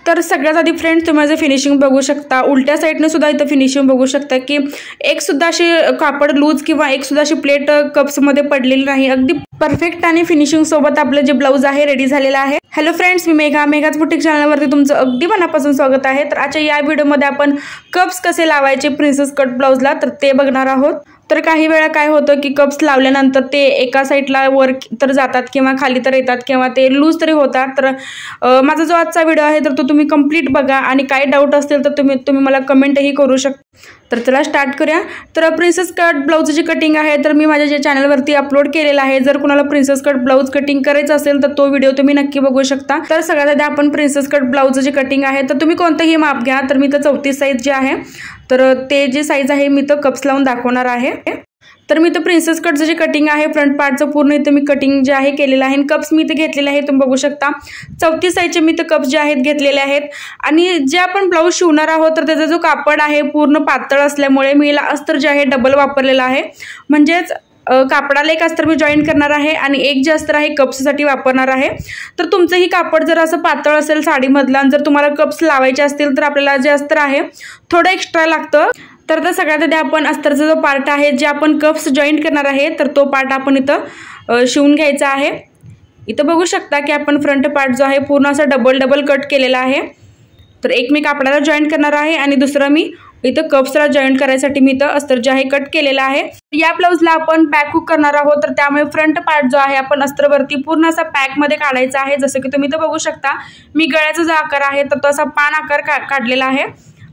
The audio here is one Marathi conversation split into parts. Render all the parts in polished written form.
तर सगळ्यात आधी फ्रेंड्स तुम्ही माझं फिनिशिंग बघू शकता, उलट्या साईडने सुद्धा इथं फिनिशिंग बघू शकता की एक सुद्धा अशी कापड लूज किंवा एक सुद्धा अशी प्लेट कप्समध्ये पडलेली नाही। अगदी परफेक्ट आणि फिनिशिंग सोबत आपलं जे ब्लाऊज आहे रेडी झालेलं आहे। हॅलो फ्रेंड्स, मी मेघाच बुटीक चॅनलवरती तुमचं अगदी मनापासून स्वागत आहे। तर आजच्या या व्हिडिओमध्ये आपण कप्स कसे लावायचे प्रिन्सेस कट ब्लाऊजला तर ते बघणार आहोत। तर काही वेळा काय होतं की कप्स लावल्यानंतर ते एका साईडला वर तर जातात किंवा खाली तर येतात किंवा ते लूज तरी होतात। तर माझा जो आजचा व्हिडिओ आहे तर तो तुम्ही कंप्लीट बघा आणि काही डाऊट असतील तर तुम्ही मला कमेंटही करू शकता। तर चला स्टार्ट करूया। तर प्रिन्सेस कट ब्लाऊजची कटिंग आहे तर मी माझ्या चॅनलवरती अपलोड केलेला आहे। जर कुणाला प्रिन्सेस कट ब्लाऊज कटिंग करायचं असेल तर तो व्हिडिओ तुम्ही नक्की बघू शकता। तर सगळ्यात आधी आपण प्रिन्सेस कट ब्लाऊजची कटिंग आहे तर तुम्ही कोणतंही माप घ्या। तर मी तर 34 साईज जे आहे तर ते जे साईज आहे मी तर कप्स लावून दाखवणार आहे। तर मी तर प्रिन्सेस कटचं जे कटिंग आहे फ्रंट पार्टचं पूर्ण इथं मी कटिंग जे आहे केलेलं आहे। कप्स मी इथे घेतलेले आहे, तुम्ही बघू शकता 34 साईजचे मी तर कप्स जे आहेत घेतलेले आहेत। आणि जे आपण ब्लाऊज शिवणार आहोत तर त्याचा जो कापड आहे पूर्ण पातळ असल्यामुळे मी याला अस्तर जे आहे डबल वापरलेलं आहे। म्हणजेच कापडाला एक अस्तर मी जॉईन करणार आहे आणि एक जे अस्तर आहे कप्ससाठी वापरणार आहे। तर तुमचंही कापड जर असं पातळ असेल साडीमधला जर तुम्हाला कप्स लावायचे असतील तर आपल्याला जे अस्तर आहे थोडं एक्स्ट्रा लागतं। तर सगळ्यात आधी आपण अस्तरचा जो पार्ट आहे जे आपण कप्स जॉईंट करणार आहे तर तो पार्ट आपण इथं शिवून घ्यायचा आहे। इथं बघू शकता की आपण फ्रंट पार्ट जो आहे पूर्ण असा डबल कट केलेला आहे। तर एक मी कापडाला जॉईंट करणार आहे आणि दुसरं मी इथं कप्सला जॉईंट करायसाठी मी इथं अस्तर जे आहे कट केलेला आहे। या ब्लाऊजला आपण बॅक हुक करणार आहोत तर त्यामुळे फ्रंट पार्ट जो आहे आपण अस्तरवरती पूर्ण असा पॅकमध्ये काढायचा आहे। जसं की तुम्ही इथं बघू शकता मी गळ्याचा जो आकार आहे तर तो असा पान आकार काढलेला आहे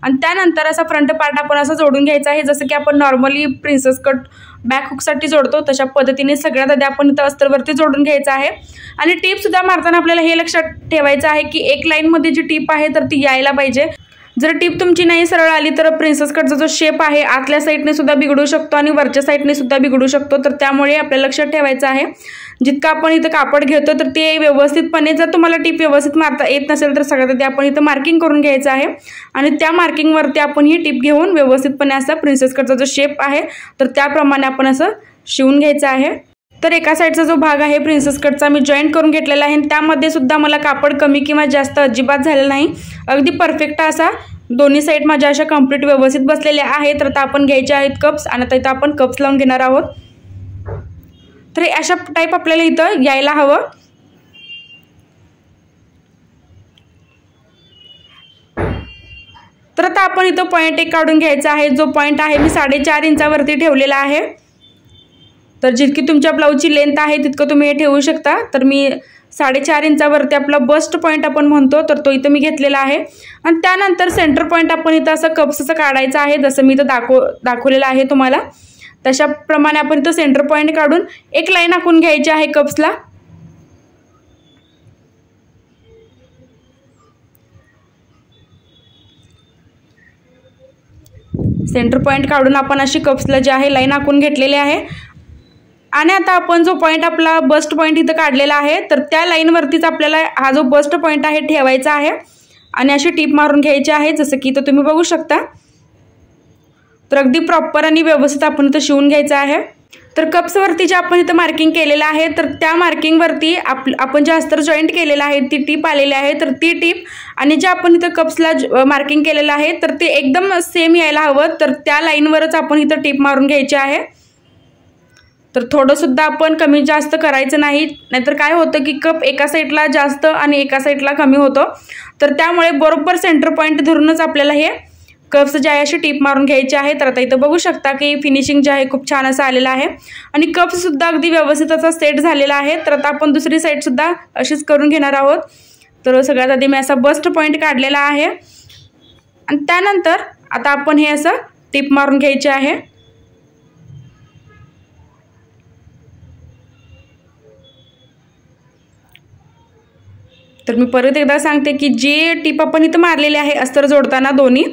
आणि त्यानंतर असा फ्रंट पार्ट आपण असं जोडून घ्यायचा आहे। जसं की आपण नॉर्मली प्रिन्सेस कट बॅक हुकसाठी जोडतो तशा पद्धतीने सगळ्यात आधी आपण इथं अस्तरवरती जोडून घ्यायचं आहे। आणि टीप सुद्धा मारताना आपल्याला हे लक्षात ठेवायचं आहे की एक लाईनमध्ये जी टीप आहे तर ती यायला पाहिजे। जर टीप तुमची नाही सरळ आली तर प्रिन्सेस कटचा जो शेप आहे आतल्या साईडने सुद्धा बिघडू शकतो आणि वरच्या साईडने सुद्धा बिघडू शकतो। तर त्यामुळे आपल्याला लक्षात ठेवायचं आहे जितकं आपण इथं कापड घेतो तर ते व्यवस्थितपणे जर तुम्हाला टीप व्यवस्थित मारता येत नसेल तर सगळ्यात आधी आपण इथं मार्किंग करून घ्यायचं आहे आणि त्या मार्किंगवरती आपण ही टीप घेऊन व्यवस्थितपणे असा प्रिन्सेस कटचा जो शेप आहे तर त्याप्रमाणे आपण असं शिवून घ्यायचं आहे। तर एका साईडचा जो भाग आहे प्रिन्सेस कटचा मी जॉईंट करून घेतलेला आहे त्यामध्ये सुद्धा मला कापड कमी किंवा जास्त अजिबात झालेलं नाही, अगदी परफेक्ट असा दोन्ही साईड माझ्या अशा कंप्लीट व्यवस्थित बसलेल्या आहेत। तर आता आपण घ्यायचे आहेत कप्स आणि आता इथं आपण कप्स लावून घेणार आहोत। तर अशा टाईप आपल्याला इथं यायला हवं। तर आता आपण इथं पॉईंट एक काढून घ्यायचा आहे। जो पॉईंट आहे मी 4.5 इंचावरती ठेवलेला आहे। तर जितकी तुमच्या ब्लाऊजची लेंथ आहे तितकं तुम्ही हे ठेवू शकता। तर मी 4.5 इंचावरती आपला बस्ट पॉईंट आपण म्हणतो तर तो इथं मी घेतलेला आहे। आणि त्यानंतर सेंटर पॉईंट आपण इथं असं कप्सचं काढायचं आहे जसं मी इथं दाखवलेलं आहे तुम्हाला तशाप्रमाणे आपण इथं सेंटर पॉईंट काढून एक लाईन आखून घ्यायची आहे कप्सला। सेंटर पॉईंट काढून आपण अशी कप्सला जे आहे लाईन आखून घेतलेली आहे। आणि आता आपण जो पॉईंट आपला बस्ट पॉईंट इथं काढलेला आहे तर त्या लाईनवरतीच आपल्याला हा जो बस्ट पॉईंट आहे ठेवायचा आहे आणि अशी टीप मारून घ्यायची आहे जसं की इथं तुम्ही बघू शकता। तर अगदी प्रॉपर आणि व्यवस्थित आपण इथं शिवून घ्यायचं आहे। तर कप्सवरती जे आपण इथं मार्किंग केलेलं आहे तर त्या मार्किंगवरती आपण जे अस्तर जॉईंट केलेलं आहे ती टीप आलेली आहे। तर ती टीप आणि जे आपण इथं कप्सला मार्किंग केलेलं आहे तर ते एकदम सेम यायला हवं। तर त्या लाईनवरच आपण इथं टीप मारून घ्यायची आहे। तर थोडं सुद्धा आपण कमी जास्त करायचं नाही, नाहीतर काय होतं की कप एका साईडला जास्त आणि एका साईडला कमी होतं। तर त्यामुळे बरोबर सेंटर पॉईंट धरूनच आपल्याला हे कप्स जे आहे अशी टीप मारून घ्यायची आहे। तर आता इथं बघू शकता की फिनिशिंग जे आहे खूप छान असं आलेलं आहे आणि कप्स सुद्धा अगदी व्यवस्थित असा सेट झालेला आहे। तर आता आपण दुसरी साईड सुद्धा अशीच करून घेणार आहोत। तर सगळ्यात आधी मी असा बस्ट पॉईंट काढलेला आहे आणि त्यानंतर आता आपण हे असं टीप मारून घ्यायचे आहे। तर मी परत एकदा सांगते की जी टीप आपण इथं मारलेली आहे अस्तर जोडताना दोन्ही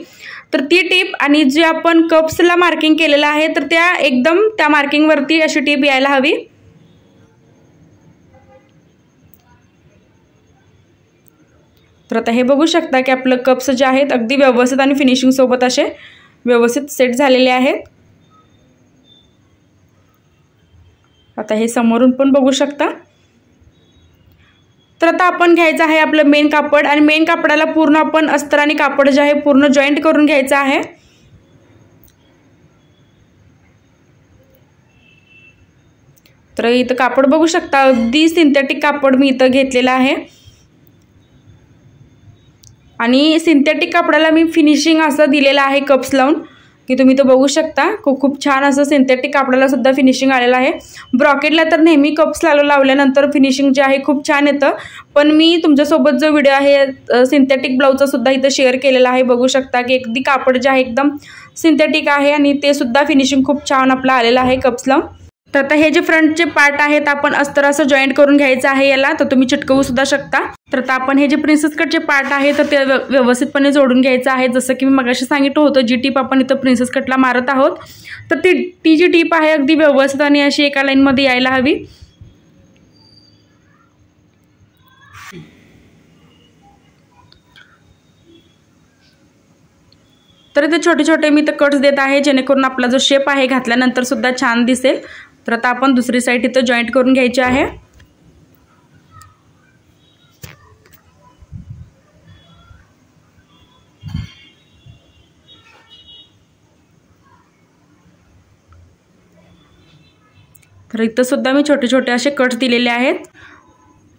तर ती टीप आणि जे आपण कप्सला मार्किंग केलेलं आहे तर त्या एकदम त्या मार्किंगवरती अशी टीप यायला हवी। तर आता हे बघू शकता की आपलं कप्स जे आहेत अगदी व्यवस्थित आणि फिनिशिंग सोबत असे व्यवस्थित सेट झालेले आहेत। आता हे समोरून पण बघू शकता। तर आता आपण घ्यायचं आहे आपलं मेन कापड आणि मेन कापडाला पूर्ण आपण अस्तर आणि कापड जे आहे पूर्ण जॉईंट करून घ्यायचं आहे। तर इथं कापड बघू शकता, अगदी सिंथेटिक कापड मी इथं घेतलेलं आहे आणि सिंथेटिक कापडाला मी फिनिशिंग असं दिलेलं आहे कप्स लावून की तुम्ही तो बघू शकता। खूप छान असं सिंथेटिक कापडाला सुद्धा फिनिशिंग आलेलं आहे। ब्रॉकेटला तर नेहमी कप्स लावल्यानंतर फिनिशिंग जे आहे खूप छान येतं, पण मी तुमच्यासोबत जो व्हिडिओ आहे सिंथेटिक ब्लाऊजचा सुद्धा इथं शेअर केलेला आहे। बघू शकता की अगदी कापड जे आहे एकदम सिंथेटिक आहे आणि ते सुद्धा फिनिशिंग खूप छान आपलं आलेलं आहे कप्स लावून। तर आता हे जे फ्रंटचे पार्ट आहेत आपण अस्तर असं जॉईंट करून घ्यायचं आहे याला, तर तुम्ही चिटकवू सुद्धा शकता। तर आता आपण हे जे प्रिन्सेस कटचे पार्ट आहे तर ते व्यवस्थितपणे जोडून घ्यायचं आहे। जसं की मी मगाशी सांगितलं होतं, जी टीप आपण इथं प्रिन्सेस कटला मारत आहोत तर ती जी टीप आहे अगदी व्यवस्थित आणि अशी एका लाईनमध्ये यायला हवी। तर ते छोटे छोटे मी तर कट्स देत आहे जेणेकरून आपला जो शेप आहे घातल्यानंतर सुद्धा छान दिसेल। तर आता आपण दुसरी साइड इथं जॉईंट करून घ्यायची आहे। तर इथं सुद्धा मी छोटे छोटे असे कट्स दिलेले आहेत।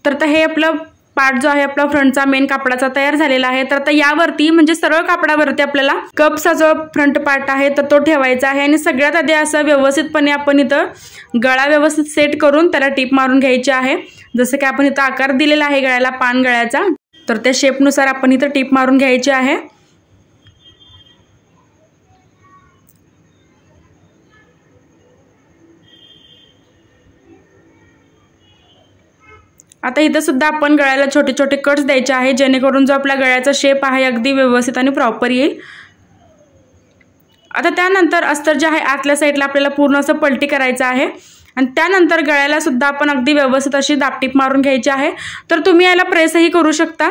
तर आता हे आपलं पार्ट जो आहे आपला फ्रंटचा मेन कापडाचा तयार झालेला आहे। तर आता यावरती म्हणजे सरळ कापडावरती आपल्याला कपचा जो फ्रंट पार्ट आहे तर तो ठेवायचा आहे आणि सगळ्यात आधी असं व्यवस्थितपणे आपण इथं गळा व्यवस्थित सेट करून त्याला टीप मारून घ्यायची आहे। जसं की आपण इथं आकार दिलेला आहे गळ्याला पान गळ्याचा, तर त्या शेपनुसार आपण इथं टीप मारून घ्यायची आहे। आता इथं सुद्धा आपण गळ्याला छोटे छोटे कट्स द्यायचे आहे जेणेकरून जो आपला गळ्याचा शेप आहे अगदी व्यवस्थित आणि प्रॉपर येईल। आता त्यानंतर अस्तर जे आहे आतल्या साईडला आपल्याला पूर्ण असं पलटी करायचं आहे आणि त्यानंतर गळ्याला सुद्धा आपण अगदी व्यवस्थित अशी दाबटीप मारून घ्यायची आहे। तर तुम्ही याला प्रेसही करू शकता।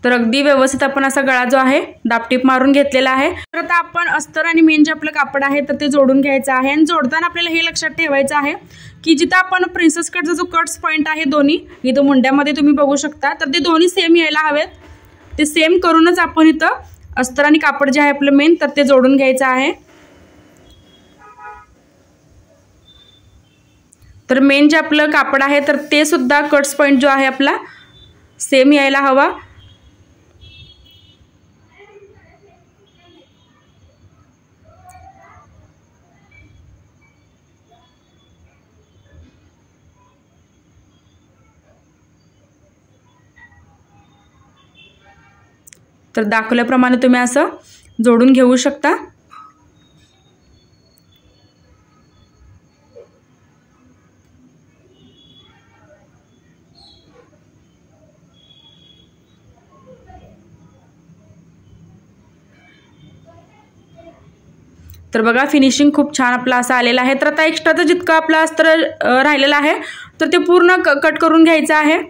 तर अगदी व्यवस्थित आपण असा गळा जो आहे दाबटीप मारून घेतलेला आहे। तर आता आपण अस्तर आणि मेन जे आपलं कापड आहे तर ते जोडून घ्यायचं आहे आणि जोडताना आपल्याला हे लक्षात ठेवायचं आहे की जिथं आपण प्रिन्सेस कटचा जो कट्स पॉइंट आहे दोन्ही इथं मुंड्यामध्ये तुम्ही बघू शकता, तर ते दोन्ही सेम यायला हवेत। ते सेम करूनच आपण इथं अस्तर आणि कापड जे आहे आपलं मेन तर ते जोडून घ्यायचं आहे। तर मेन जे आपलं कापड आहे तर ते सुद्धा कट्स पॉइंट जो आहे आपला सेम यायला हवा। तर दाखवल्याप्रमाणे तुम्ही असं जोडून घेऊ शकता। तर बघा फिनिशिंग खूप छान आपला असं आलेला आहे। तर आता एक्स्ट्राचं जितकं आपलं अस्तर राहिलेलं आहे तर ते पूर्ण कट करून घ्यायचं आहे।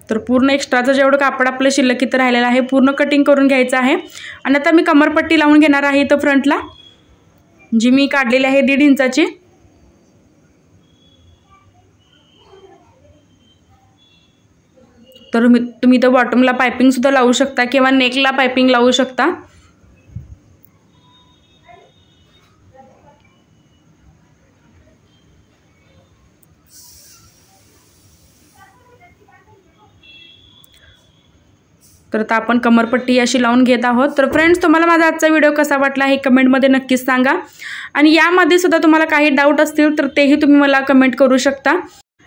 तर पूर्ण एक्स्ट्राचं जेवढं कापड आपलं शिल्लक इथं राहिलेलं आहे पूर्ण कटिंग करून घ्यायचं आहे। आणि आता मी कमरपट्टी लावून घेणार आहे इथं फ्रंटला, जी मी काढलेली आहे 1.5 इंचाची। तर तुम्ही इथं बॉटमला पायपिंग सुद्धा लावू शकता किंवा नेकला पायपिंग लावू शकता। तर आता आपण कमरपट्टी अशी लावून घेत आहोत। तर फ्रेंड्स, तुम्हाला माझा आजचा व्हिडिओ कसा वाटला हे कमेंटमध्ये नक्कीच सांगा आणि यामध्ये सुद्धा तुम्हाला काही डाऊट असतील तर तेही तुम्ही मला कमेंट करू शकता।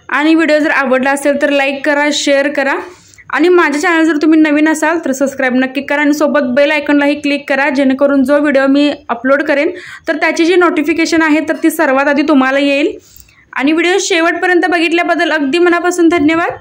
आणि व्हिडिओ जर आवडला असेल तर लाईक करा, शेअर करा आणि माझ्या चॅनल जर तुम्ही नवीन असाल तर सबस्क्राईब नक्की करा आणि सोबत बेल आयकॉनलाही क्लिक करा जेणेकरून जो व्हिडिओ मी अपलोड करेन तर त्याची जी नोटिफिकेशन आहे तर ती सर्वात आधी तुम्हाला येईल। आणि व्हिडिओ शेवटपर्यंत बघितल्याबद्दल अगदी मनापासून धन्यवाद.